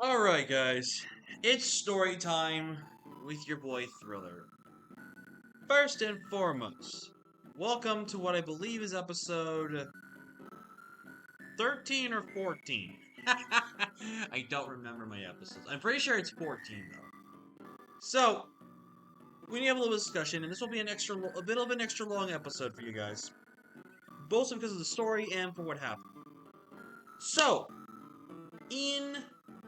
Alright, guys. It's story time with your boy Thriller. First and foremost, welcome to what I believe is episode 13 or 14. I don't remember my episodes. I'm pretty sure it's 14, though. So, we need to have a little discussion, and this will be a bit of an extra long episode for you guys. Both because of the story and for what happened. So, in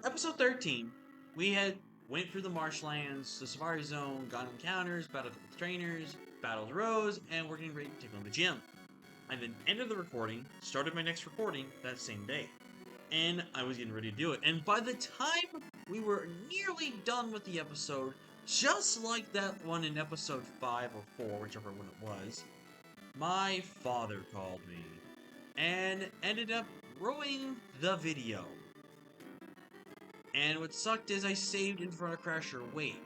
episode 13, we had went through the marshlands, the safari zone, got encounters, battled with trainers, battled Rose, and we're getting ready to take on the gym. I then ended the recording, started my next recording that same day, and I was getting ready to do it. And by the time we were nearly done with the episode, just like that one in episode 5 or 4, whichever one it was, my father called me and ended up ruining the video. And what sucked is I saved in front of Crasher Wake.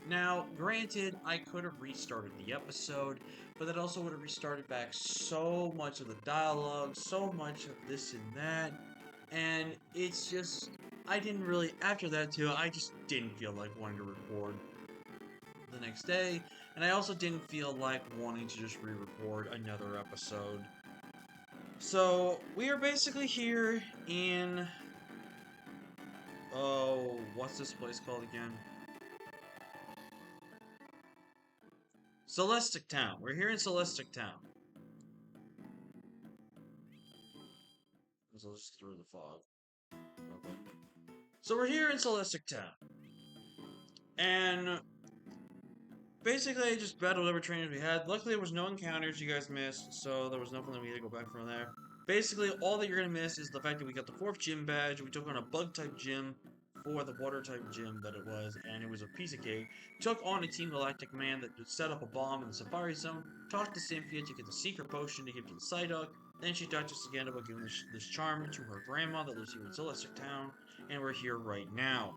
Now, granted, I could have restarted the episode, but that also would have restarted back so much of the dialogue, so much of this and that, and it's just, I didn't really, after that too, I just didn't feel like wanting to record the next day, and I also didn't feel like wanting to just re-record another episode. So, we are basically here in, oh, what's this place called again? Celestic Town. We're here in Celestic Town. So just through the fog. Okay. So we're here in Celestic Town. And basically I just battled whatever trainers we had. Luckily there was no encounters you guys missed, so there was nothing that we had to go back from there. Basically all that you're gonna miss is the fact that we got the 4th gym badge, we took on a bug type gym for the water type gym that it was, and it was a piece of cake. Took on a Team Galactic man that set up a bomb in the Safari Zone, talked to Cynthia to get the secret potion to give to the Psyduck, then she talked to us again about giving this charm to her grandma that lives here in Celestic Town, and we're here right now.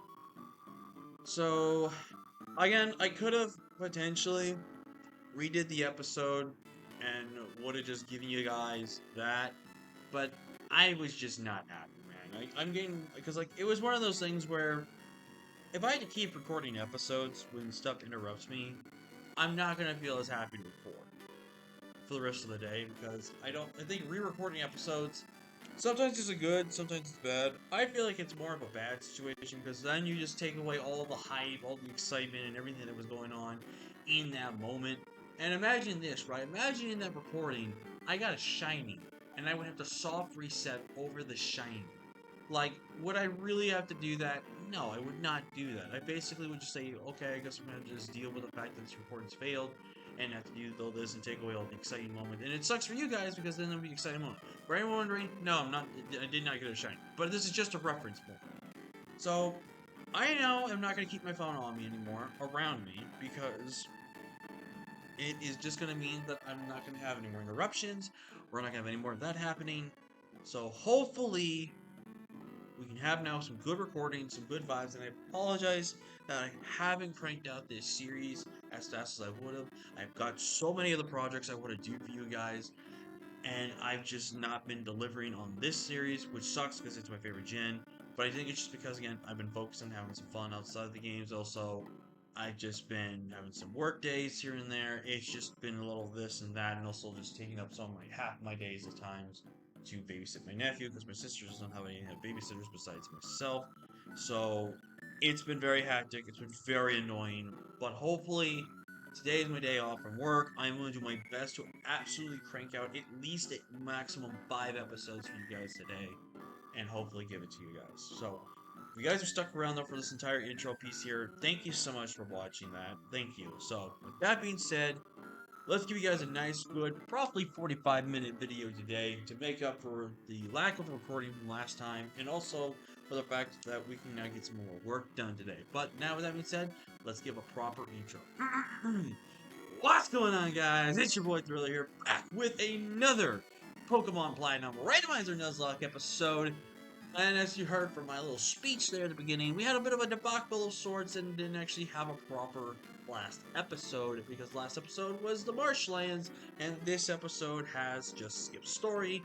So, again, I could have potentially redid the episode and would have just given you guys that, but I was just not happy, man. I'm getting, because, like, it was one of those things where if I had to keep recording episodes when stuff interrupts me, I'm not going to feel as happy to record for the rest of the day, because I think re-recording episodes, sometimes it's good, sometimes it's bad. I feel like it's more of a bad situation, because then you just take away all the hype, all the excitement, and everything that was going on in that moment. And imagine this, right? Imagine in that recording, I got a shiny, and I would have to soft reset over the shiny. Like, would I really have to do that? No, I would not do that. I basically would just say, okay, I guess I'm going to just deal with the fact that this recording's failed and have to do all this and take away all the exciting moment. And it sucks for you guys because then there'll be an exciting moment. For anyone wondering, no, I'm not, I did not get a shiny. But this is just a reference point. So, I now am not going to keep my phone on me anymore, around me, because it is just going to mean that I'm not going to have any more interruptions. We're not going to have any more of that happening. So, hopefully, we can have now some good recordings, some good vibes, and I apologize that I haven't cranked out this series as fast as I would have. I've got so many other projects I want to do for you guys, and I've just not been delivering on this series, which sucks because it's my favorite gen. But I think it's just because, again, I've been focused on having some fun outside of the games. Also, I've just been having some work days here and there. It's just been a little this and that, and also just taking up some of my half my days at times to babysit my nephew because my sister doesn't have any babysitters besides myself. So it's been very hectic. It's been very annoying. But hopefully today is my day off from work. I'm going to do my best to absolutely crank out at least a maximum 5 episodes for you guys today, and hopefully give it to you guys. So if you guys have stuck around though for this entire intro piece here, thank you so much for watching that. Thank you. So with that being said, let's give you guys a nice, good, probably 45-minute video today to make up for the lack of recording from last time, and also for the fact that we can now get some more work done today. But now with that being said, let's give a proper intro. What's going on, guys? It's your boy Thriller here, back with another Pokemon Platinum Randomizer Nuzlocke episode. And as you heard from my little speech there at the beginning, we had a bit of a debacle of sorts and didn't actually have a proper last episode, because last episode was the Marshlands, and this episode has just skipped story.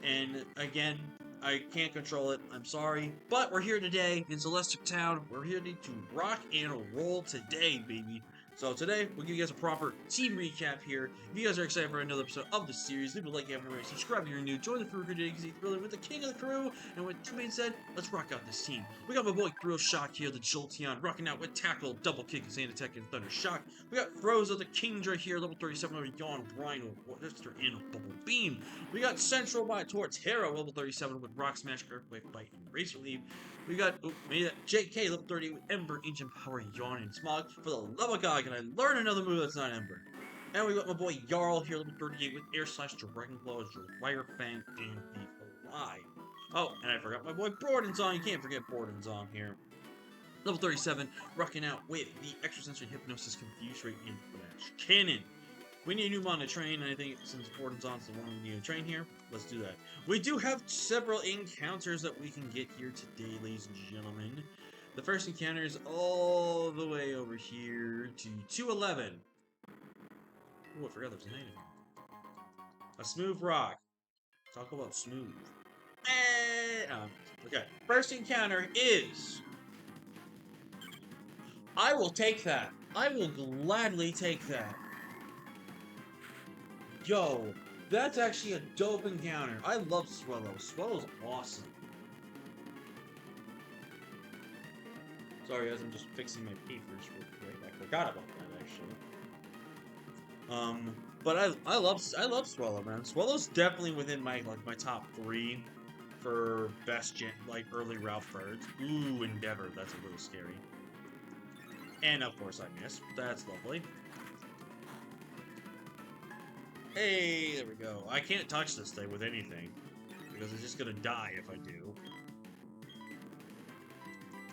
And again, I can't control it. I'm sorry. But we're here today in Celestic Town. We're here to rock and roll today, baby. So today, we'll give you guys a proper team recap here. If you guys are excited for another episode of the series, leave a like if you haven't already, subscribe if you're new, join the crew today because he's really with the king of the crew. And with that being said, let's rock out this team. We got my boy Thrill Shock here, the Jolteon, rocking out with Tackle, Double Kick, Xana Tech, and Thunder Shock. We got Frozo, the Kingdra here, level 37, over Yawn, Brino, Monster, and Bubble Beam. We got Central by Torterra, level 37, with Rock Smash, Earthquake, Bite, and Razor Leaf. We got JK, level 30, with Ember, Ancient Power, Yawn, and Smog. For the love of God, can I learn another move that's not Ember? And we got my boy Jarl here, level 38, with Air Slash, Dragon Claw, Wire Fang, and the Fly. Oh, and I forgot my boy Bordenzong. You can't forget Bordenzong here. Level 37, rocking out with the Extrasensory Hypnosis, Confuse Ray, and Flash Cannon. We need a new mon to train, and I think since Bordenzong's the one we need to train here, let's do that. We do have several encounters that we can get here today, ladies and gentlemen. The first encounter is all the way over here to 211. Oh, I forgot there's an item. A smooth rock. Talk about smooth. Okay. First encounter is... I will take that. I will gladly take that. Yo, that's actually a dope encounter. I love Swellow. Swellow's awesome. Sorry guys, I'm just fixing my papers real quick. I forgot about that actually. But I love Swellow, man. Swellow's definitely within my my top 3 for best early Ralph birds. Ooh, Endeavor, that's a little scary. And of course I missed. That's lovely. Hey, there we go. I can't touch this thing with anything because it's just gonna die if I do.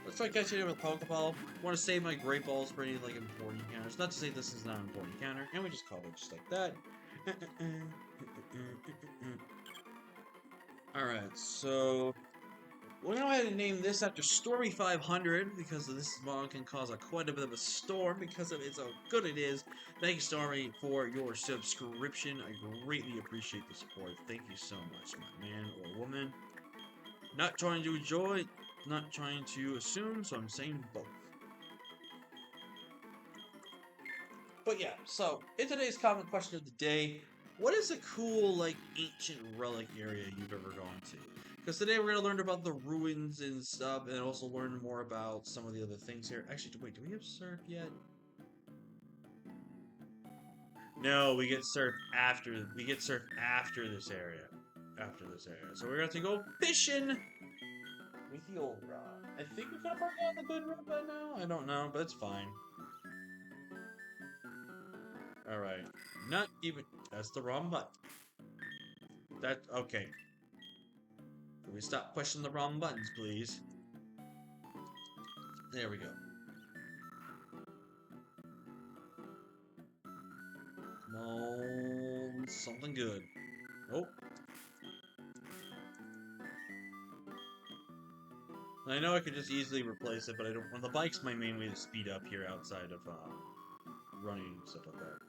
Let's try catching it with a Pokeball. Want to save my Great Balls for any important encounters. Not to say this is not an important encounter, and we just call it just like that. Alright, so we're going to go ahead and name this after Stormy 500 because this mod can cause quite a bit of a storm because of how good it is. Thank you, Stormy, for your subscription. I greatly appreciate the support. Thank you so much, my man or woman. Not trying to enjoy, not trying to assume, so I'm saying both. But yeah, so in today's comment question of the day, what is a cool, ancient relic area you've ever gone to? Because today we're going to learn about the ruins and stuff, and also learn more about some of the other things here. Actually, wait, do we have surf yet? No, we get surf after this area. So we're going to go fishing with the old rod. I think we could have probably gotten the good rod by now. I don't know, but it's fine. Alright. Not even... That's the wrong button. Okay. Can we stop pushing the wrong buttons, please? There we go. Come on. Something good. Nope. I know I could just easily replace it, but I don't... Well, the bike's my main way to speed up here outside of, running and stuff like that.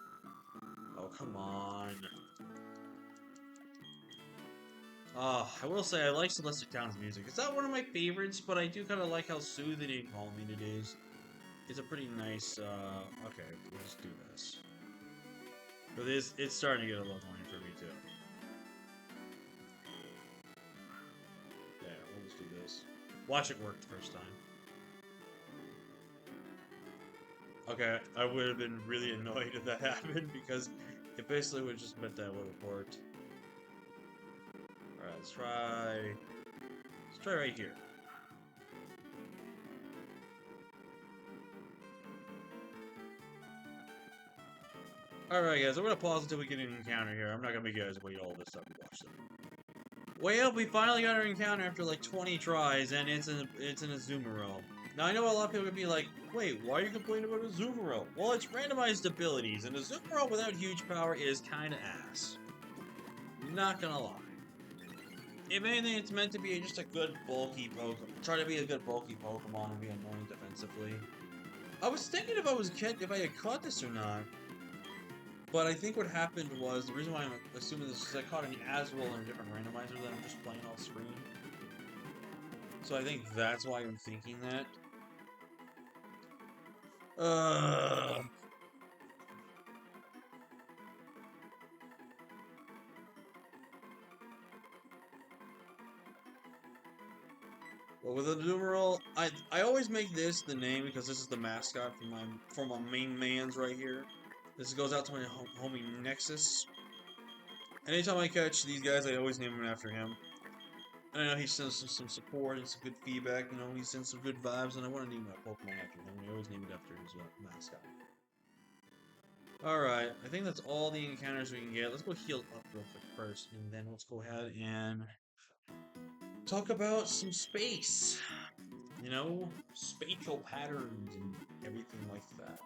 Oh, come on. I will say I like Celestic Town's music. It's not one of my favorites, but I do kind of like how soothing and calming it is. It's a pretty nice, okay, we'll just do this. But it's starting to get a little annoying for me, too. Yeah, we'll just do this. Watch it work the first time. Okay, I would have been really annoyed if that happened, because it basically would have just meant that would have worked. Alright, let's try right here. Alright guys, I'm gonna pause until we get an encounter here. I'm not gonna make you guys wait all this time to watch them. Well, we finally got our encounter after like 20 tries, and it's in a Azumarill. Now, I know a lot of people are going to be like, wait, why are you complaining about Azumarill? Well, it's randomized abilities, and Azumarill without huge power is kind of ass. Not gonna lie. If anything, it's meant to be just a good bulky Pokemon. Try to be a good bulky Pokemon and be annoying defensively. I was thinking if I had caught this or not. But I think what happened was, the reason why I'm assuming this is I caught an Azurill and a different randomizer that I'm just playing off screen. So I think that's why I'm thinking that. Well, with the numeral, I always make this the name because this is the mascot for my main mans right here. This goes out to my homie Nexus. Anytime I catch these guys, I always name them after him. And I know he sends some support and some good feedback. You know, he sends some good vibes, and I want to name my Pokemon after him. We always name it after his mascot. Alright, I think that's all the encounters we can get. Let's go heal up real quick first, and then let's go ahead and talk about some space. You know, spatial patterns and everything like that.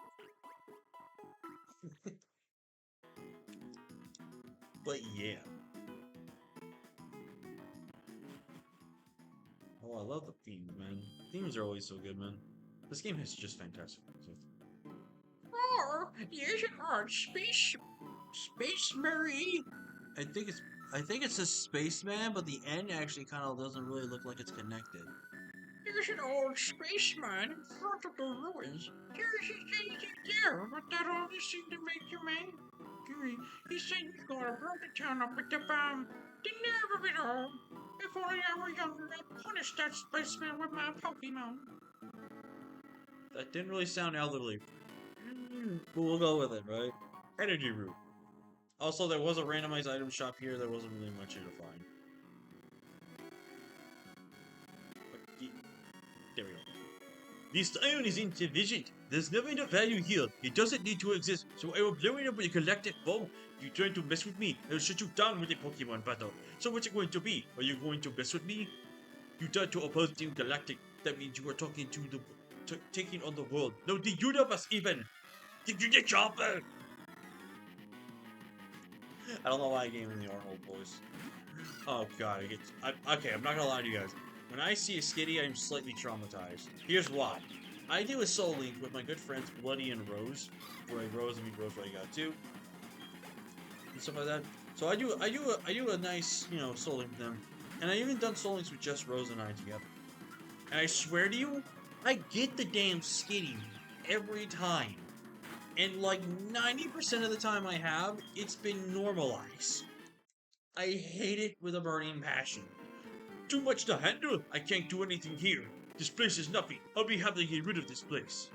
But yeah. Oh, I love the themes, man. Themes are always so good, man. This game is just fantastic. Or yes, art space Murray. I think it's a spaceman, but the end actually kind of doesn't really look like it's connected. There's an old spaceman in front of the ruins. There's anything there, but that only seemed to make you mad. Gary, he said he's gonna burn the town up with the bomb. The nerve of it all. If only I were younger, I'd punish that spaceman with my Pokemon. That didn't really sound elderly. But we'll go with it, right? Energy root. Also, there was a randomized item shop here. There wasn't really much here to find. There we go. This iron is insufficient. There's never enough value here. It doesn't need to exist, so I will blow it up with a galactic bomb. If you try to mess with me, I'll shut you down with a Pokemon battle. So what's it going to be? Are you going to mess with me? You try to oppose Team Galactic. That means you are talking to the... taking on the world. No, the universe even! Did you get chopper? I don't know why I gave him the Arnold voice. Oh god, okay, I'm not gonna lie to you guys. When I see a Skitty, I'm slightly traumatized. Here's why. I do a Soul Link with my good friends Bloody and Rose, where Rose and me Rose where I got two, and stuff like that. So I do a nice, you know, Soul Link with them, and I even done Soul Links with just Rose and I together. And I swear to you, I get the damn Skitty every time. And like 90% of the time I have, it's been normalized. I hate it with a burning passion. Too much to handle. I can't do anything here. This place is nothing. I'll be happy to get rid of this place.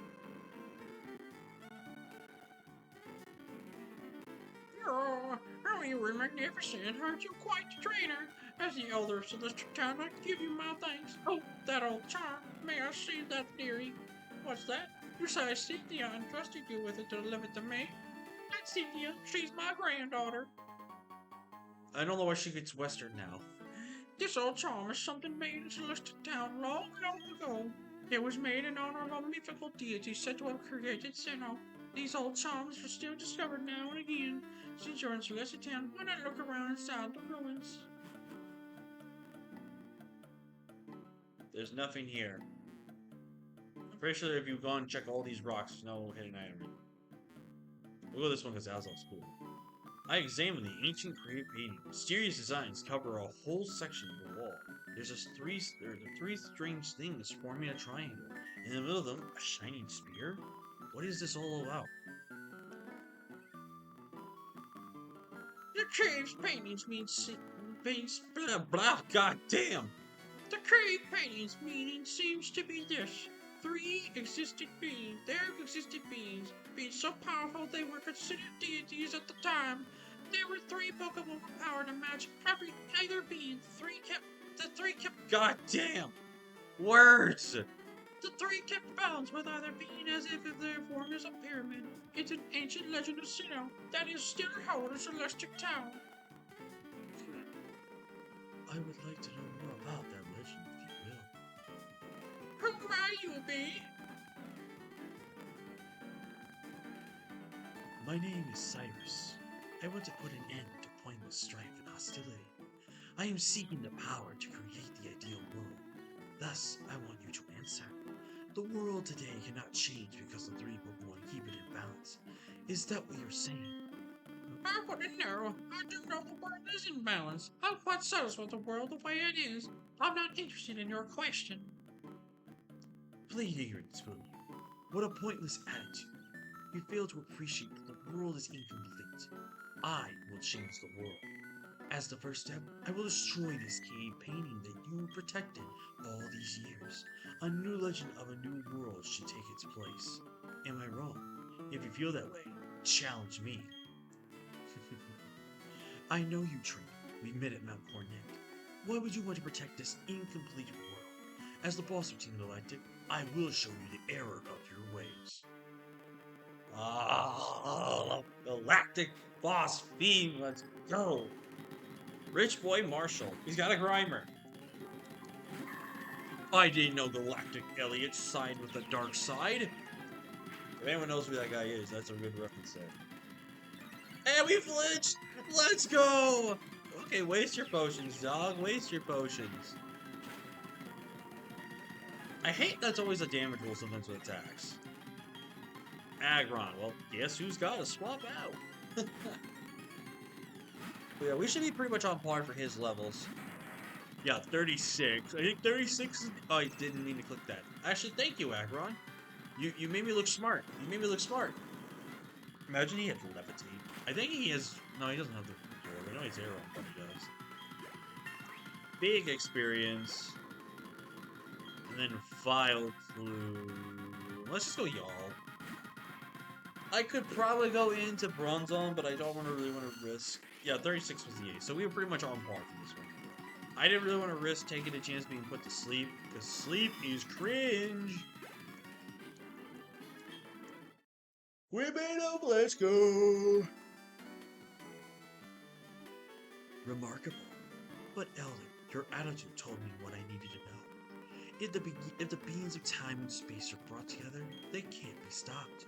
Oh, you were magnificent. Aren't you quite the trainer? As the elder of Celestial Town, I give you my thanks. Oh, that old charm. May I see that theory? What's that? You say Cynthia entrusted you with it to deliver to me? That's Cynthia. She's my granddaughter. I don't know why she gets Western now. This old charm is something made in Celestial Town long, long ago. It was made in honor of a mythical deity said to have created Sinnoh. These old charms are still discovered now and again. Since you're in Celestial Town, why not look around inside the ruins? There's nothing here. I'm pretty sure if you've gone and check all these rocks, there's no hidden item. We'll go this one because that's all cool. I examined the ancient cave painting. Mysterious designs cover a whole section of the wall. There are three strange things forming a triangle. In the middle of them, a shining spear? What is this all about? The cave's paintings mean blah blah, god damn! The cave painting's meaning seems to be this. There existed beings so powerful they were considered deities at the time. There were three Pokemon with power to match either being. The three kept goddamn words. The three kept balance with either being as if their form is a pyramid. It's an ancient legend of Sinnoh that is still held in Celestial Town. I would like to know more about that legend, if you will. Who might you be? My name is Cyrus. I want to put an end to pointless strife and hostility. I am seeking the power to create the ideal world. Thus, I want you to answer. The world today cannot change because the three Pokemon keep it in balance. Is that what you're saying? I wouldn't know. I do know the world is in balance. I'm quite satisfied with the world the way it is. I'm not interested in your question. Bleed ignorance, will you? What a pointless attitude. You fail to appreciate that the world is incomplete. I will change the world. As the first step, I will destroy this cave painting that you protected all these years. A new legend of a new world should take its place. Am I wrong? If you feel that way, challenge me. I know you, trained. We met at Mount Cornet. Why would you want to protect this incomplete world? As the boss of Team Galactic, I will show you the error of your ways. Ah, Galactic Boss Fiend, let's go! Rich Boy Marshall, he's got a grimer. I didn't know Galactic Elliot side with the dark side. If anyone knows who that guy is, that's a good reference there. Hey, we flinched! Let's go! Okay, waste your potions, dog. Waste your potions. I hate that's always a damage roll sometimes with attacks. Aggron. Well, guess who's got to swap out? Yeah, we should be pretty much on par for his levels. Yeah, 36. I think 36 is... Oh, I didn't mean to click that. Actually, thank you, Aggron. You made me look smart. You made me look smart. Imagine he had levitate. I think he has... No, he doesn't have the... I know he's arrow, but he does. Big experience. And then Vile Clue. Let's just go y'all. I could probably go into Bronze Zone, but I don't really want to risk... Yeah, 36 was the ace, so we were pretty much on par for this one. I didn't really want to risk taking a chance being put to sleep, because sleep is cringe. We made up, let's go! Remarkable. But Elden, your attitude told me what I needed to know. If the beings of time and space are brought together, they can't be stopped.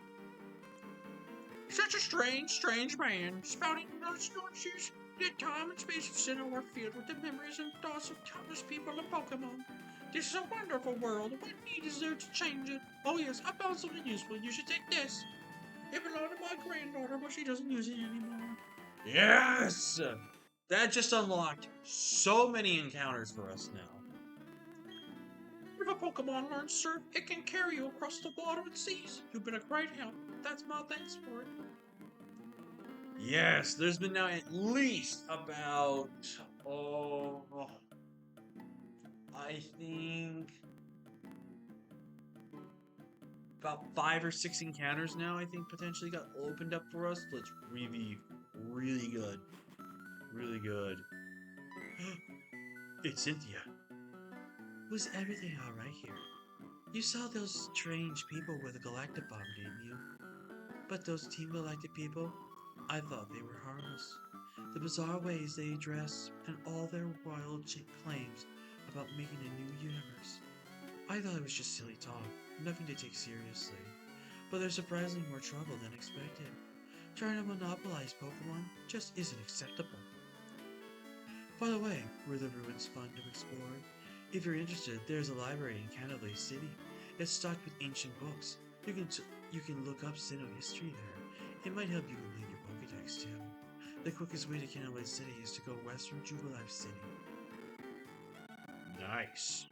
Such a strange man, spouting those nonsense. Yet time and space of Sinnoh are filled with the memories and thoughts of countless people and Pokemon. This is a wonderful world. What need is there to change it? Oh yes, I found something useful. You should take this. It belonged to my granddaughter, but she doesn't use it anymore. Yes! That just unlocked so many encounters for us now. If a Pokemon learns surf, it can carry you across the water and seas. You've been a great help. That's my thanks for it. Yes, there's been now at least about, I think about 5 or 6 encounters now, I think, potentially got opened up for us. Let's review. Really good. Really good. It's Cynthia. Was everything alright here? You saw those strange people with a galactic bomb, didn't you? But those Team Galactic people, I thought they were harmless. The bizarre ways they dress and all their wild claims about making a new universe. I thought it was just silly talk, nothing to take seriously. But they're surprisingly more trouble than expected. Trying to monopolize Pokemon just isn't acceptable. By the way, were the ruins fun to explore? If you're interested, there's a library in Canterbury City. It's stocked with ancient books. You can look up Sinnoh history there. It might help you complete your Pokédex too. The quickest way to Canterbury City is to go west from Jubilife City. Nice.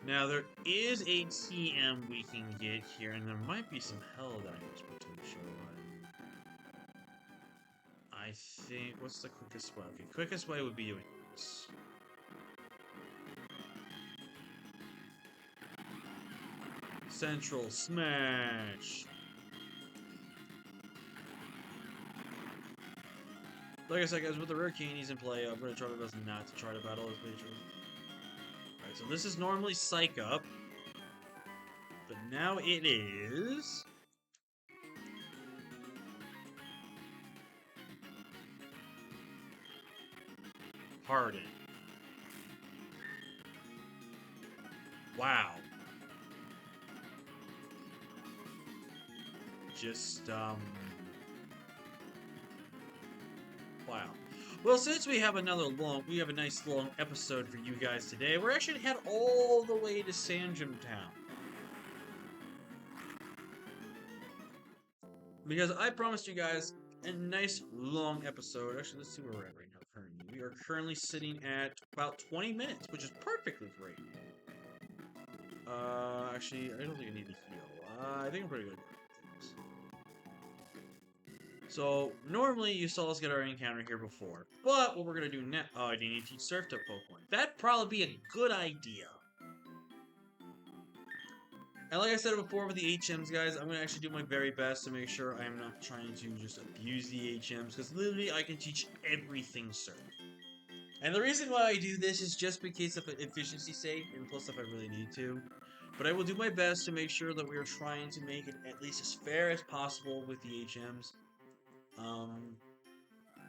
Now there is a TM we can get here, and there might be some Helldivers potential. I think, what's the quickest way? Okay, quickest way would be doing this. Central Smash! Like I said, guys, with the rare candies in play, I'm going to try my best not to try to battle those patrons. Alright, so this is normally Psych Up. But now it is... Harden. Wow. Just, wow. Well, since we have a nice long episode for you guys today, we're actually gonna head all the way to Sanjum Town. Because I promised you guys a nice long episode. Actually, let's see where we're at right now currently. We are currently sitting at about 20 minutes, which is perfectly great. Actually, I don't think I need to heal. I think I'm pretty good. So, normally you saw us get our encounter here before. But what we're going to do now... Oh, I didn't need to teach Surf to Pokemon. That'd probably be a good idea. And like I said before with the HMs, guys, I'm going to actually do my very best to make sure I'm not trying to just abuse the HMs. Because literally, I can teach everything Surf. And the reason why I do this is just in case of efficiency's sake, and plus if I really need to. But I will do my best to make sure that we are trying to make it at least as fair as possible with the HMs.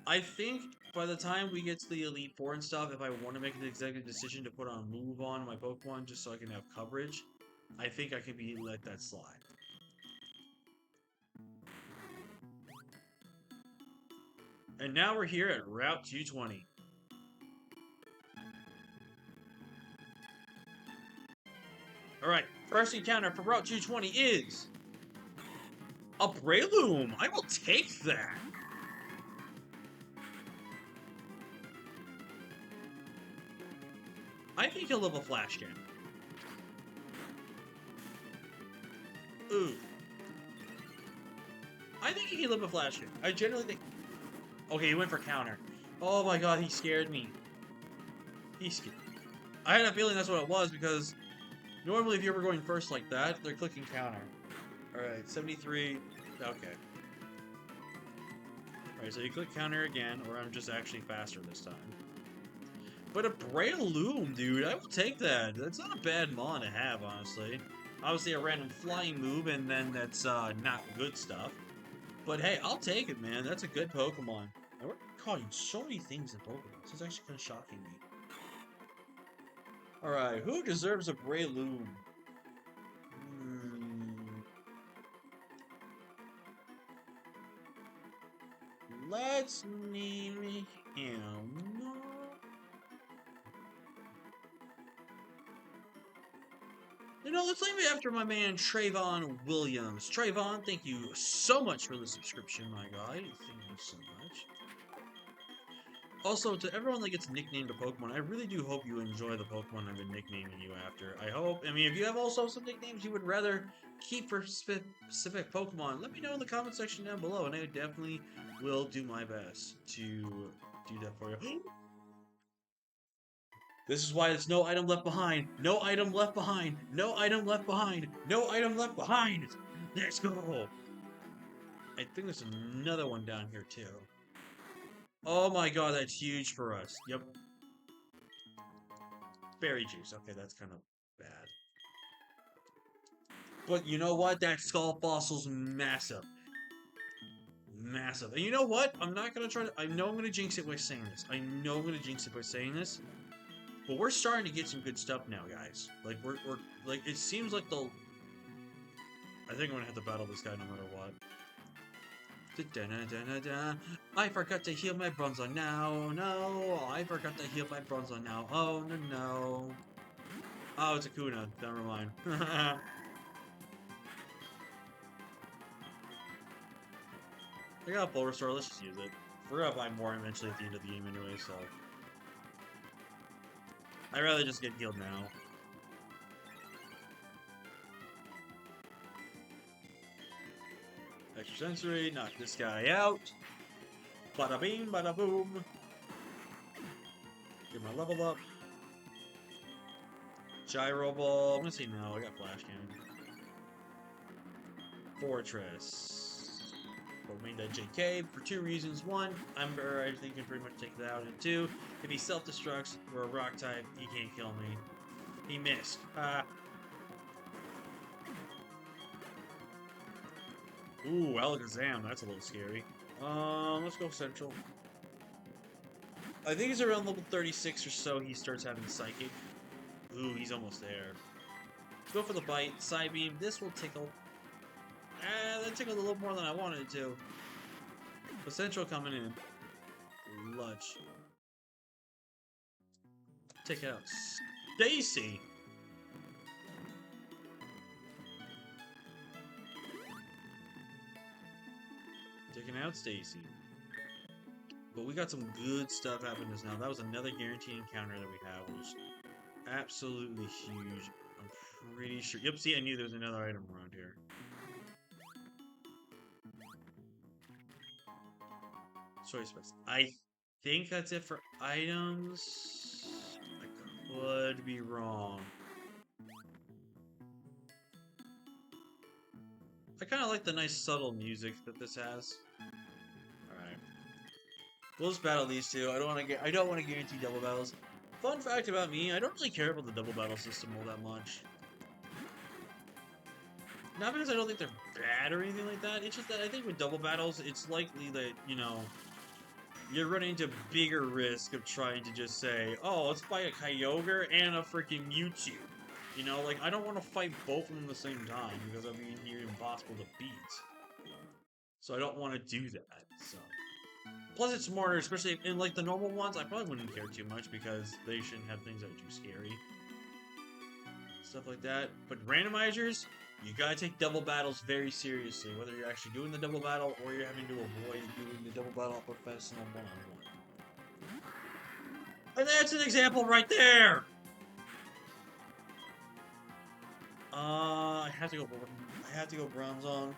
I think by the time we get to the Elite Four and stuff, if I want to make an executive decision to put on a move on my Pokemon just so I can have coverage, I think I could let that slide. And now we're here at Route 220. Alright, first encounter for Route 220 is... a Breloom! I will take that! I think he'll live a Flash Cannon. Ooh. I think he can live a Flash Cannon. I generally think... Okay, he went for counter. Oh my god, he scared me. He scared me. I had a feeling that's what it was, because normally if you were going first like that, they're clicking counter. Alright, 73. Okay. Alright, so you click counter again, or I'm just actually faster this time. But a Breloom, dude, I will take that. That's not a bad mon to have, honestly. Obviously a random flying move, and then that's not good stuff. But hey, I'll take it, man. That's a good Pokemon. And we're calling so many things in Pokemon. This is actually kind of shocking me. Alright, who deserves a Breloom? Let's name him... You know, let's name it after my man Trayvon Williams. Trayvon, thank you so much for the subscription, my guy. Thank you so much. Also, to everyone that gets nicknamed a Pokemon, I really do hope you enjoy the Pokemon I've been nicknaming you after. I hope. I mean, if you have also some nicknames you would rather keep for specific Pokemon, let me know in the comment section down below, and I definitely will do my best to do that for you. This is why there's no item left behind. No item left behind. No item left behind. No item left behind. Let's go. I think there's another one down here too. Oh my god, that's huge for us. Yep. Berry juice. Okay, that's kind of bad. But you know what? That skull fossil's massive. Massive. And you know what? I'm not going to try to... I know I'm going to jinx it by saying this. I know I'm going to jinx it by saying this. But we're starting to get some good stuff now, guys. Like, we're like, it seems like the... I think I'm gonna have to battle this guy no matter what. I forgot to heal my Bronzong now. No, I forgot to heal my Bronzong now. Oh, no, no. Oh, it's a Kuna. Never mind. I got a full restore. Let's just use it. We're gonna buy more eventually at the end of the game anyway, so... I'd rather just get healed now. Extra sensory, knock this guy out. Bada bing, bada boom. Get my level up. Gyro Ball. I'm gonna say no, I got Flash Cannon. Fortress. But made that JK for two reasons. One, I think can pretty much take that out. And two, if he self-destructs, we're a rock type, he can't kill me. He missed. Ooh, Alakazam, that's a little scary. Let's go Central. I think he's around level 36 or so, he starts having Psychic. Ooh, he's almost there. Let's go for the bite. Psybeam, this will tickle. That tickled a little more than I wanted it to. But Central coming in. Lunch. Take out Stacy. Taking out Stacy. But we got some good stuff happening just now. That was another guaranteed encounter that we have, which is absolutely huge. I'm pretty sure. Yep, see, I knew there was another item around here. Sorry, specs. I think that's it for items. I could be wrong. I kind of like the nice subtle music that this has. Alright. We'll just battle these two. I don't want to guarantee double battles. Fun fact about me, I don't really care about the double battle system all that much. Not because I don't think they're bad or anything like that. It's just that I think with double battles, it's likely that, you know, you're running into bigger risk of trying to just say, oh, let's fight a Kyogre and a freaking Mewtwo. You know, like, I don't want to fight both of them at the same time, because that'd be near impossible to beat. So I don't want to do that, so. Plus, it's smarter, especially in, like, the normal ones, I probably wouldn't care too much, because they shouldn't have things that are too scary. Stuff like that. But randomizers, you gotta take double battles very seriously, whether you're actually doing the double battle, or you're having to avoid doing the double battle professional one-on-one. And that's an example right there! I have to go bronze on.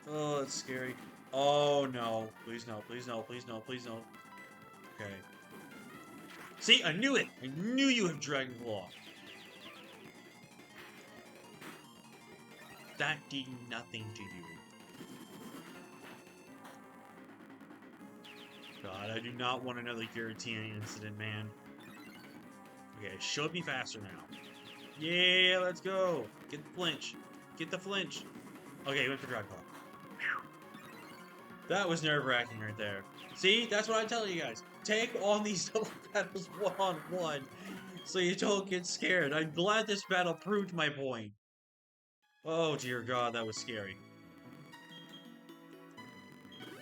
Oh, that's scary. Oh no. Please no, please no, please no, please no. Okay. See, I knew it! I knew you have Dragon Claw. That did nothing to you. God, I do not want another Giratina incident, man. Okay, it should be faster now. Yeah, let's go. Get the flinch. Get the flinch. Okay, he went for Dragon Claw. That was nerve-wracking right there. See, that's what I'm telling you guys. Take on these double battles one-on-one so you don't get scared. I'm glad this battle proved my point. Oh, dear God, that was scary.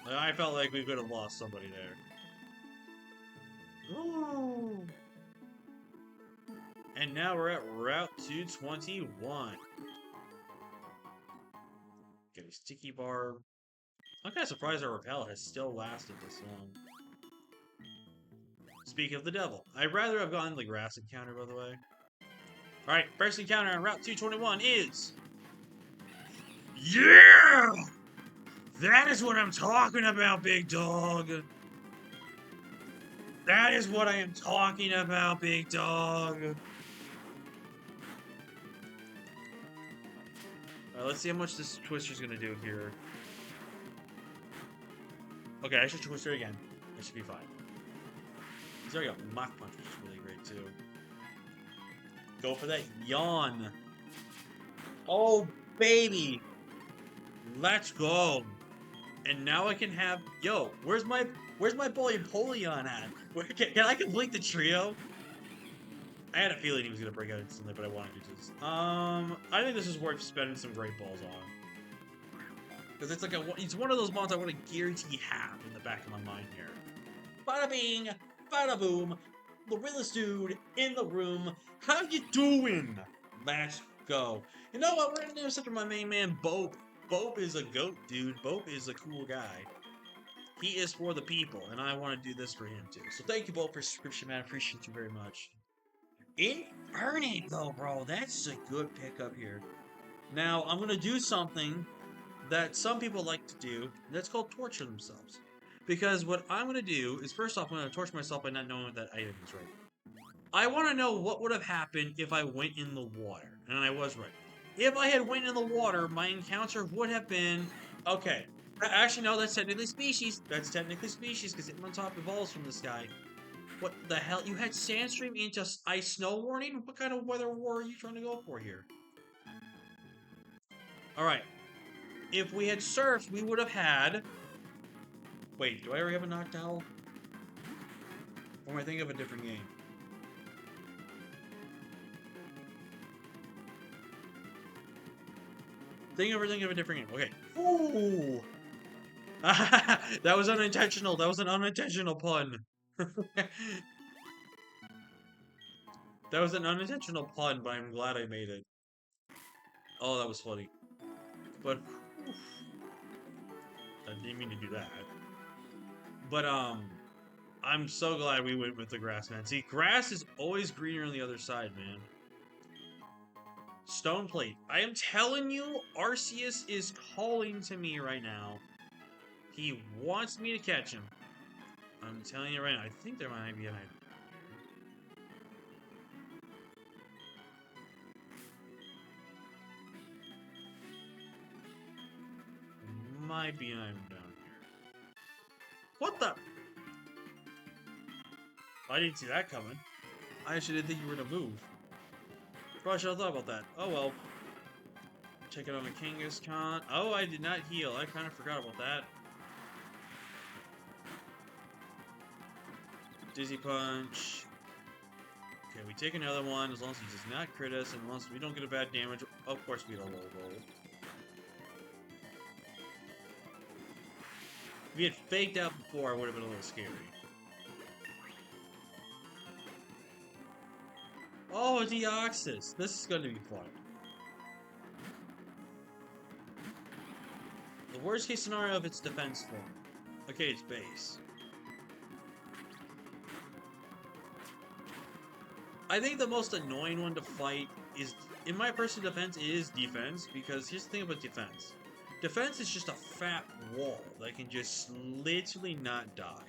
I felt like we could have lost somebody there. Ooh. And now we're at Route 221. Get a sticky barb. I'm kind of surprised our repel has still lasted this long. Speaking of the devil, I'd rather have gone the grass encounter, by the way. Alright, first encounter on Route 221 is... Yeah! That is what I'm talking about, big dog! That is what I am talking about, big dog! Alright, let's see how much this Twister's gonna do here. Okay, I should Twister again. It should be fine. There we go. Mach Punch, which is really great, too. Go for that yawn. Oh, baby! Let's go! And now I can have... Yo, where's my boy Polion at? Can I complete the trio? I had a feeling he was going to break out instantly, but I wanted to just... I think this is worth spending some Great Balls on. Because it's like it's one of those mons I want to guarantee have in the back of my mind here. Bada bing! Bada boom! The realest dude in the room. How you doing? Let's go. You know what? We're going to do something for my main man, Bope. Bope is a goat, dude. Bope is a cool guy. He is for the people, and I want to do this for him, too. So thank you, Bope, for subscription, man. I appreciate you very much. Infernape, though, bro. That's a good pickup here. Now, I'm going to do something that some people like to do. That's called torture themselves. Because what I'm going to do is, first off, I'm going to torture myself by not knowing what that item is, right? I want to know what would have happened if I went in the water. And I was right. If I had went in the water, my encounter would have been... Okay. Actually, no, that's technically species. That's technically species, because hitting on top evolves from this guy. What the hell? You had Sandstream into Ice Snow Warning? What kind of weather war are you trying to go for here? Alright. If we had Surf, we would have had... Wait, do I already have a Noctowl? Or am I thinking of a different game? Thinking of a different game. Okay. Ooh! That was unintentional. That was an unintentional pun. That was an unintentional pun, but I'm glad I made it. Oh, that was funny. But... I didn't mean to do that. But, I'm so glad we went with the grass, man. See, grass is always greener on the other side, man. Stone plate. I am telling you, Arceus is calling to me right now. He wants me to catch him. I'm telling you right now, I think there might be an item. Might be an item down here. What the? I didn't see that coming. I actually didn't think you were gonna move. Probably should have thought about that. Oh well. Check it on the Kangaskhan. Oh, I did not heal. I kind of forgot about that. Dizzy Punch. Okay, we take another one as long as he does not crit us and once we don't get a bad damage. Of course, we get a low roll. If he had faked out before, I would have been a little scary. Oh, a Deoxys. This is going to be fun. The worst case scenario of its defense form. Okay, it's base. I think the most annoying one to fight is, in my personal defense, is defense, because here's the thing about defense. Defense is just a fat wall that can just literally not die.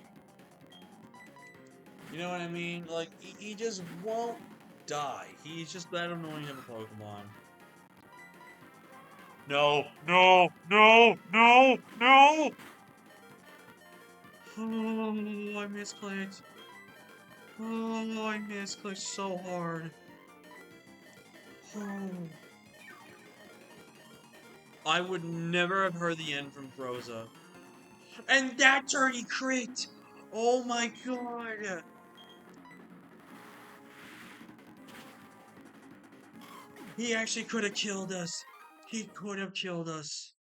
You know what I mean? Like, he just won't die. He's just that annoying of a Pokemon. No, no, no, no, no! Oh, I misclicked. Oh, I misclicked so hard. Oh. I would never have heard the end from Froza. And that dirty crit! Oh my god! He actually could have killed us. He could have killed us.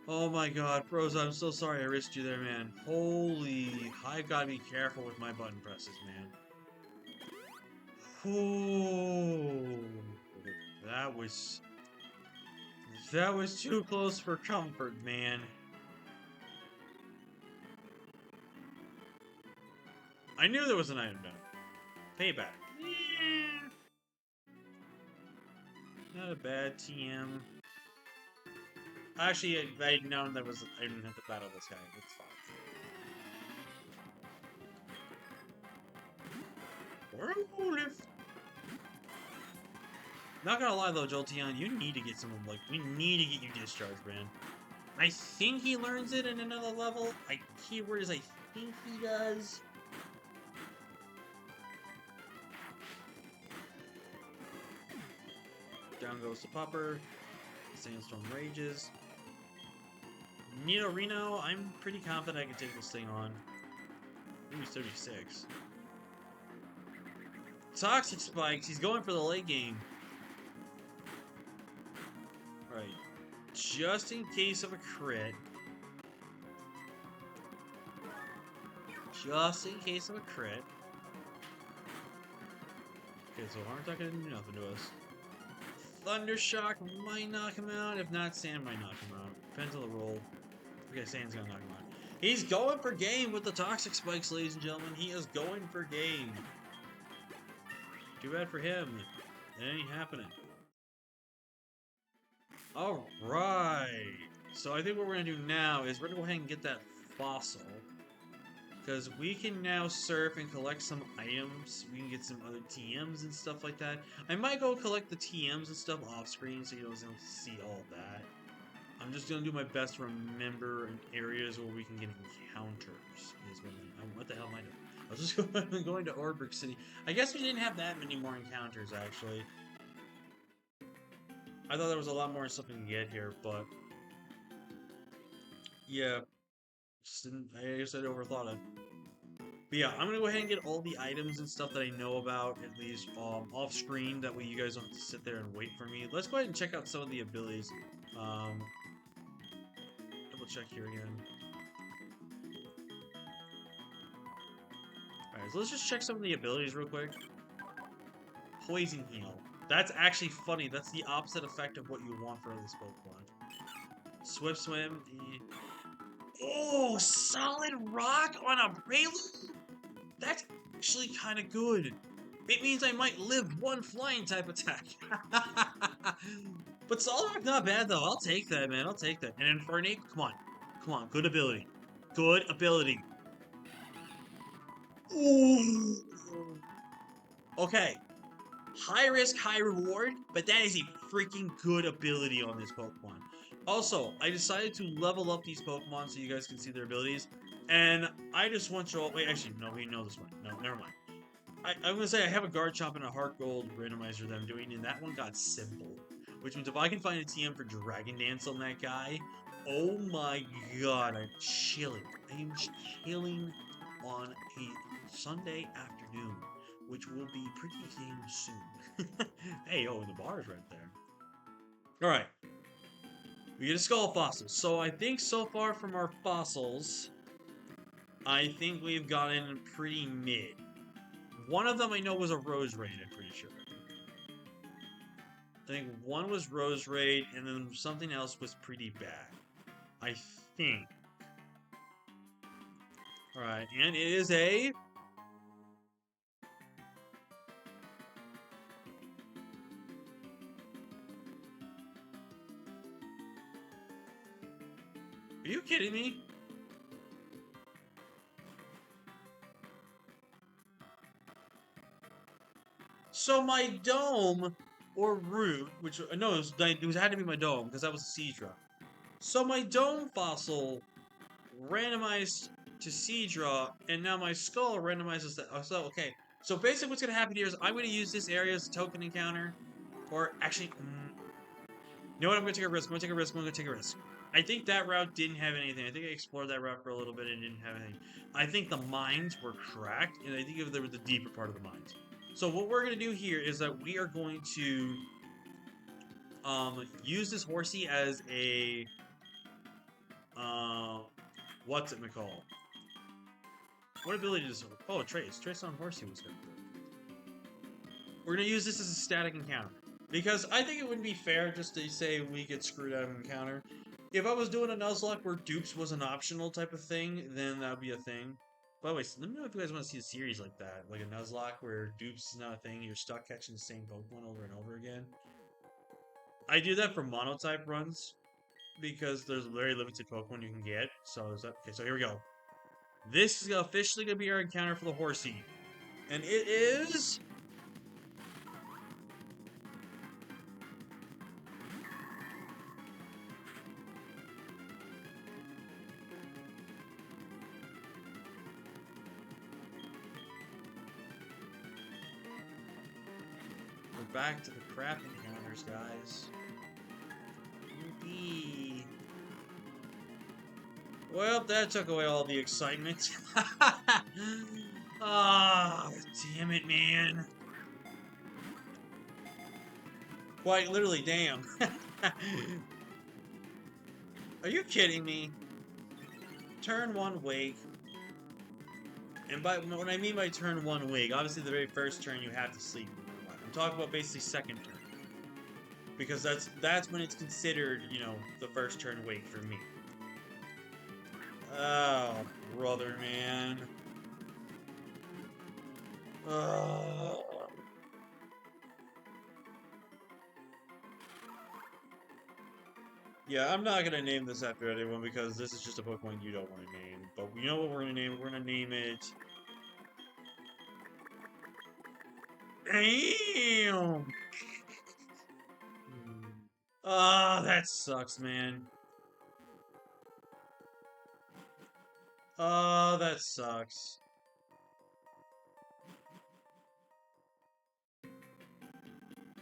Oh my god, Froza, I'm so sorry I risked you there, man. Holy, I gotta be careful with my button presses, man. Oh, that was too close for comfort, man. I knew there was an item down. Payback. Yeah. Not a bad TM. Actually, I didn't know that was. I didn't have to battle this guy. It's fine. Not gonna lie though, Jolteon, you need to get some like we need to get you discharged, man. I think he learns it in another level. Keywords I think he does. Down goes the Popper. Sandstorm rages. Nidorino, I'm pretty confident I can take this thing on. Ooh, he's 36. Toxic Spikes, he's going for the late game. Right. Just in case of a crit. Just in case of a crit. Okay, so Harm's not gonna do nothing to us. Thundershock might knock him out. If not, Sand might knock him out. Depends on the roll. Okay, Sand's gonna knock him out. He's going for game with the Toxic Spikes, ladies and gentlemen. He is going for game. Too bad for him. It ain't happening. Alright. So I think what we're gonna do now is we're gonna go ahead and get that fossil. Because we can now surf and collect some items. We can get some other TMs and stuff like that. I might go collect the TMs and stuff off screen so you don't see all of that. I'm just going to do my best to remember areas where we can get encounters. What the hell am I doing? I was just going to Orbrick City. I guess we didn't have that many more encounters, actually. I thought there was a lot more stuff we can get here, but... yeah. I guess I overthought it. But yeah, I'm gonna go ahead and get all the items and stuff that I know about, at least off screen. That way you guys don't have to sit there and wait for me. Let's go ahead and check out some of the abilities. Double check here again. Alright, so let's just check some of the abilities real quick. Poison Heal. That's actually funny. That's the opposite effect of what you want for this Pokemon. Swift Swim. Oh, solid rock on a prelude? That's actually kind of good. It means I might live one flying type attack. But solid rock not bad though. I'll take that, man. I'll take that. And Infernape, come on. Come on, good ability. Good ability. Ooh. Okay. High risk, high reward, but that is a freaking good ability on this Pokemon. Also, I decided to level up these Pokemon so you guys can see their abilities. And I just want you all... Wait, actually, no, we know this one. No, never mind. I'm going to say I have a Garchomp and a Heart Gold randomizer that I'm doing, and that one got simple. Which means if I can find a TM for Dragon Dance on that guy, oh my god, I'm chilling. I am chilling on a Sunday afternoon, which will be pretty damn soon. Hey, oh, and the bar is right there. Alright. We get a Skull Fossil. So I think so far from our fossils, I think we've gotten pretty mid. One of them I know was a Roserade, I'm pretty sure. I think one was Roserade, and then something else was pretty bad. I think. Alright, and it is a... Are you kidding me? So my Dome, or Root, which, no, it had to be my Dome, because that was a Seadra. So my Dome Fossil randomized to Seadra, and now my Skull randomizes that. Oh, so, okay. So basically what's going to happen here is I'm going to use this area as a token encounter. Or, actually, you know what? I'm going to take a risk. I'm going to take a risk. I'm going to take a risk. I think that route didn't have anything. I think I explored that route for a little bit and didn't have anything. I think the mines were cracked, and I think there was the deeper part of the mines. So what we're going to do here is that we are going to use this Horsey as a... what's it called? What ability does it... Oh, Trace. Trace on Horsey was good. We're going to use this as a static encounter. Because I think it wouldn't be fair just to say we get screwed out of an encounter. If I was doing a Nuzlocke where dupes was an optional type of thing, then that would be a thing. By the way, let me know if you guys want to see a series like that. Like a Nuzlocke where dupes is not a thing, you're stuck catching the same Pokemon over and over again. I do that for monotype runs, because there's very limited Pokemon you can get. So, okay, so here we go. This is officially going to be our encounter for the Horsey. And it is... We're back to the crap encounters, guys. Yippee. Well, that took away all the excitement. Ah, damn it, man. Quite literally, damn. Are you kidding me? Turn 1 wake. And by what I mean by turn 1 wake, obviously the very first turn you have to sleep. I'm talking about basically second turn. Because that's when it's considered, you know, the first turn wake for me. Oh, brother, man. Yeah, I'm not gonna name this after anyone because this is just a Pokemon you don't want to name. But you know what we're gonna name it? We're gonna name it... Damn! Ah, that sucks, man. Oh, that sucks.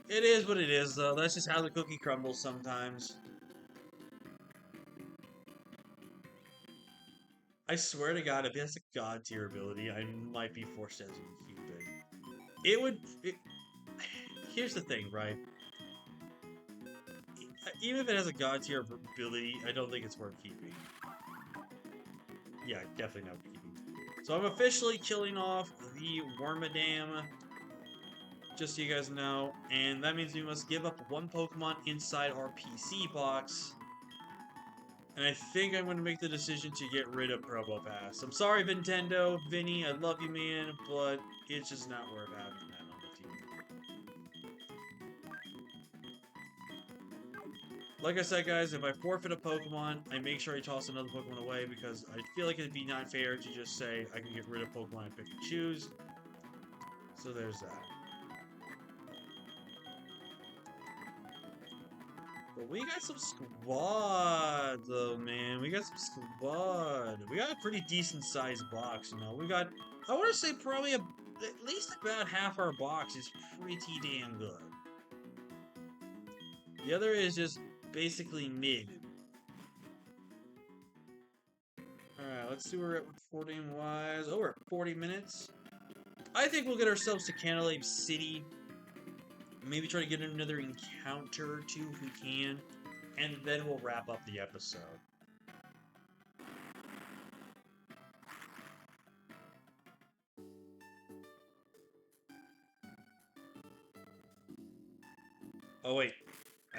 It is what it is, though. That's just how the cookie crumbles sometimes. I swear to God, if it has a god tier ability, I might be forced as a Cupid. It would... Here's the thing, right? Even if it has a god tier ability, I don't think it's worth keeping. Yeah, definitely not keeping. So I'm officially killing off the Wormadam, just so you guys know, and that means we must give up one Pokemon inside our PC box. And I think I'm going to make the decision to get rid of Probo Pass. I'm sorry, Nintendo, Vinny, I love you, man, but it's just not worth having that on the team. Like I said, guys, if I forfeit a Pokemon, I make sure I toss another Pokemon away because I feel like it'd be not fair to just say I can get rid of Pokemon and pick and choose. So there's that. But we got some squad, though, man. We got some squad. We got a pretty decent sized box, you know. We got, I want to say probably at least about half our box is pretty damn good. The other is just basically mid. Alright, let's see where we're at recording-wise. Oh, we're at 40 minutes. I think we'll get ourselves to Canalave City. Maybe try to get another encounter or two if we can. And then we'll wrap up the episode. Oh wait,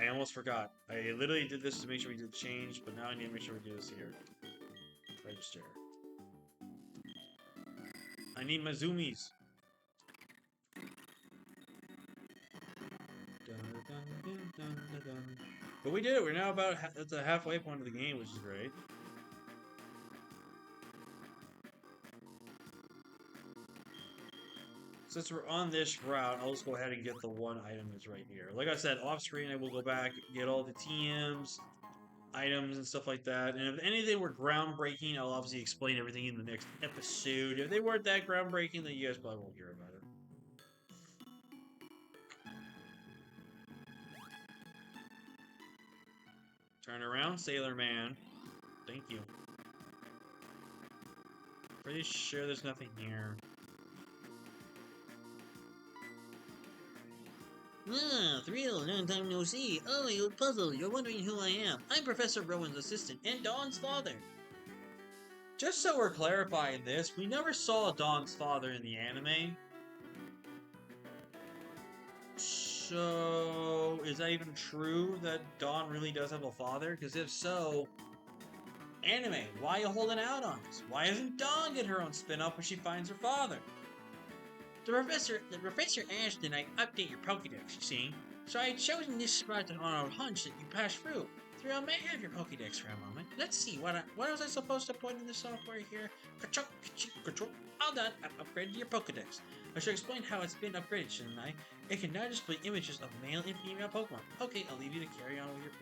I almost forgot. I literally did this to make sure we did change, but now I need to make sure we do this here. Register. I need my zoomies. But we did it. We're now about at the halfway point of the game, which is great. Since we're on this route, I'll just go ahead and get the one item that's right here. Like I said, off screen, I will go back, get all the TMs, items, and stuff like that. And if anything were groundbreaking, I'll obviously explain everything in the next episode. If they weren't that groundbreaking, then you guys probably won't hear about it. Turn around, Sailor Man. Thank you. Pretty sure there's nothing here. Ah, Thrill, long time no see. Oh, you puzzle, you're wondering who I am. I'm Professor Rowan's assistant and Dawn's father. Just so we're clarifying this, we never saw Dawn's father in the anime. So, is that even true that Dawn really does have a father? Because if so, anime, why are you holding out on us? Why doesn't Dawn get her own spin-off when she finds her father? The Professor asked that I update your Pokédex, you see. So I had chosen this spot on a hunch that you passed through. Thrill may have your Pokédex for a moment. Let's see, what was I supposed to put in the software here? Control. All done, I've upgraded your Pokédex. I should explain how it's been upgraded, shouldn't I? It can now display images of male and female Pokemon. Okay, I'll leave you to carry on with your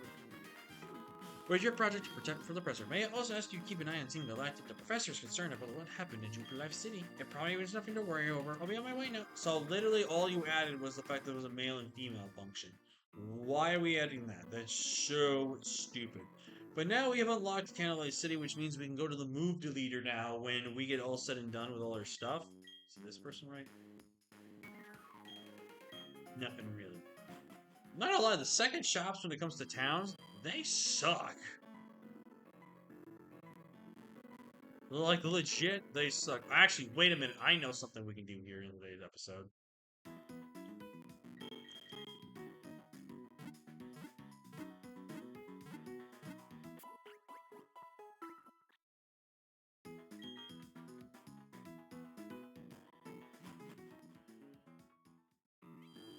Where's your project to protect for the Professor? May I also ask you to keep an eye on Team Galactic? The Professor's concerned about what happened in Jupiter Life City. It probably was nothing to worry over. I'll be on my way now. So literally all you added was the fact that there was a male and female function. Why are we adding that? That's so stupid. But now we have unlocked Canalave City, which means we can go to the move deleter now when we get all said and done with all our stuff. Is this person right? Nothing really. Not gonna lie, the second shops when it comes to towns, they suck. Like, legit, they suck. Actually, wait a minute. I know something we can do here in today's episode.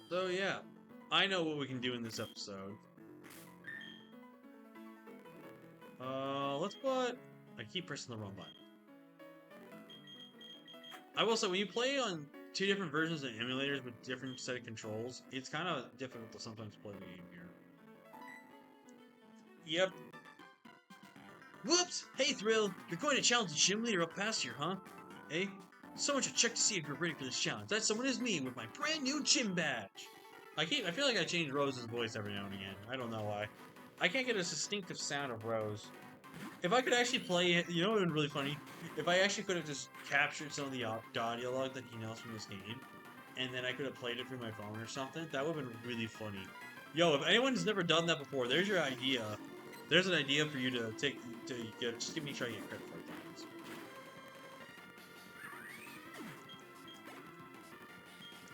So, yeah. I know what we can do in this episode. Let's put... I keep pressing the wrong button. I will say, when you play on two different versions of emulators with different set of controls, it's kind of difficult to sometimes play the game here. Yep. Whoops! Hey, Thrill! You're going to challenge the gym leader up past here, huh? Hey? Someone should check to see if you're ready for this challenge. That someone is me with my brand new gym badge! I feel like I change Rose's voice every now and again. I don't know why. I can't get a distinctive sound of Rose. If I could actually play it, you know what would be really funny? If I actually could have just captured some of the dialogue that he knows from this game, and then I could have played it through my phone or something, that would have been really funny. Yo, if anyone's never done that before, there's your idea. There's an idea for you to just give me a try to get credit for it.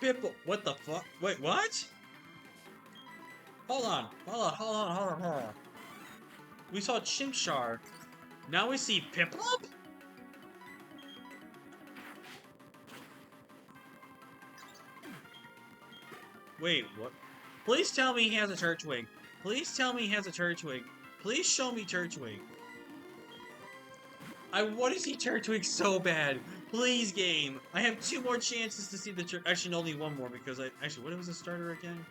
Pipple, what the fuck? Wait, what? Hold on. We saw Chimchar. Now we see Piplup? Wait, what? Please tell me he has a Turtwig. Please tell me he has a Turtwig. Please show me Turtwig. I want to see Turtwig so bad. Please, game. I have 2 more chances to see the actually, only 1 more because actually, what was the starter again?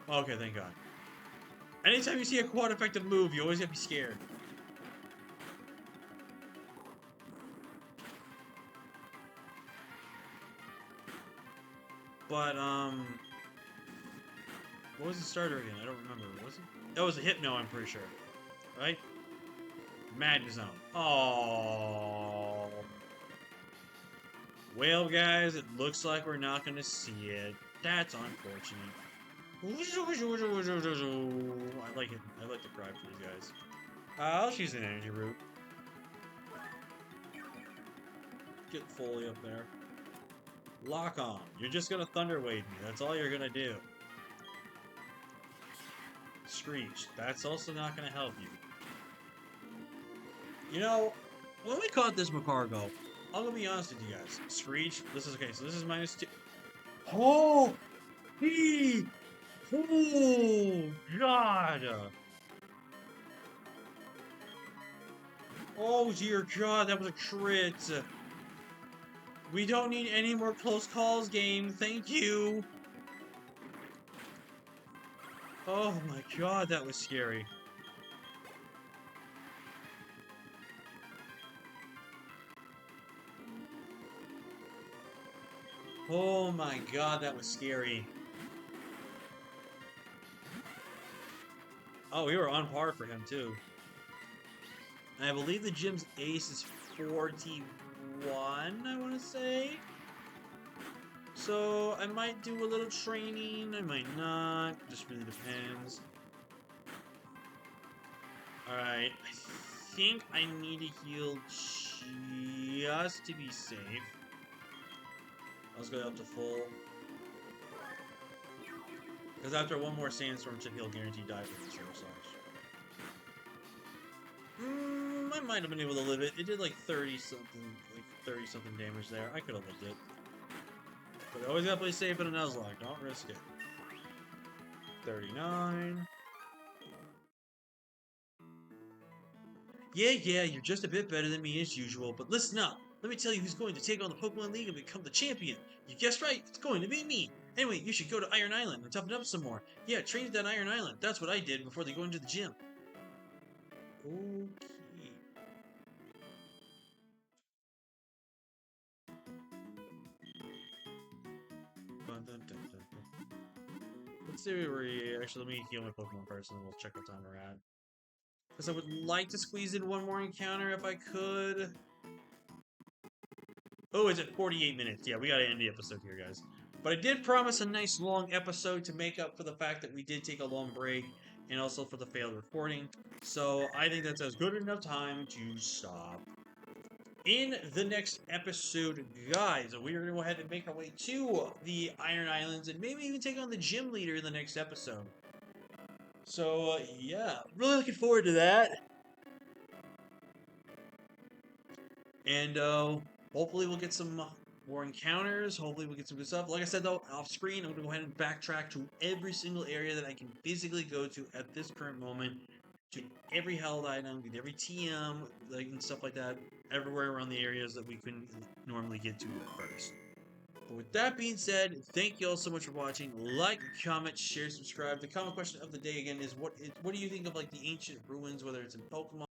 Okay, thank God. Anytime you see a quad effective move, you always have to be scared. But, what was the starter again? I don't remember. Was it? That was a Hypno, I'm pretty sure. Right? Madness Zone. Oh. Well, guys, it looks like we're not gonna see it. That's unfortunate. I like it. I like the cry for these guys. I'll choose an energy root. Get fully up there. Lock on. You're just gonna Thunder Wave me. That's all you're gonna do. Screech. That's also not gonna help you. You know, when we caught this Macargo, I'm gonna be honest with you guys. Screech. This is okay. So this is -2. Oh, oh God. Oh dear God, that was a crit. We don't need any more close calls, game. Thank you. Oh my God, that was scary. Oh my God, that was scary. Oh, we were on par for him too. And I believe the gym's ace is 41, I want to say. So I might do a little training, I might not. Just really depends. Alright, I think I need to heal just to be safe. Let's go up to full. Because after 1 more sandstorm chip, he'll guarantee die from the Zero Slash. I might have been able to live it. It did like 30-something damage there. I could have lived it. But always gotta play safe in a Nuzlocke. Don't risk it. 39. Yeah, you're just a bit better than me as usual, but listen up. Let me tell you who's going to take on the Pokemon League and become the champion. You guessed right, it's going to be me. Anyway, you should go to Iron Island and toughen up some more. Yeah, train at that Iron Island. That's what I did before they go into the gym. Okay. Let's see where we actually, let me heal my Pokemon first and we'll check what time we're at. Because I would like to squeeze in 1 more encounter if I could. Oh, it's at 48 minutes. Yeah, we gotta end the episode here, guys. But I did promise a nice long episode to make up for the fact that we did take a long break and also for the failed recording. So I think that's as good enough time to stop. In the next episode, guys, we are going to go ahead and make our way to the Iron Islands and maybe even take on the gym leader in the next episode. So, yeah, really looking forward to that. And hopefully we'll get some more encounters. Hopefully we'll get some good stuff. Like I said, though, off screen, I'm going to go ahead and backtrack to every single area that I can physically go to at this current moment. To every held item, get every TM, like, and stuff like that, everywhere around the areas that we couldn't normally get to first. But with that being said, thank you all so much for watching. Like, comment, share, subscribe. The comment question of the day again is what do you think of like the ancient ruins, whether it's in Pokemon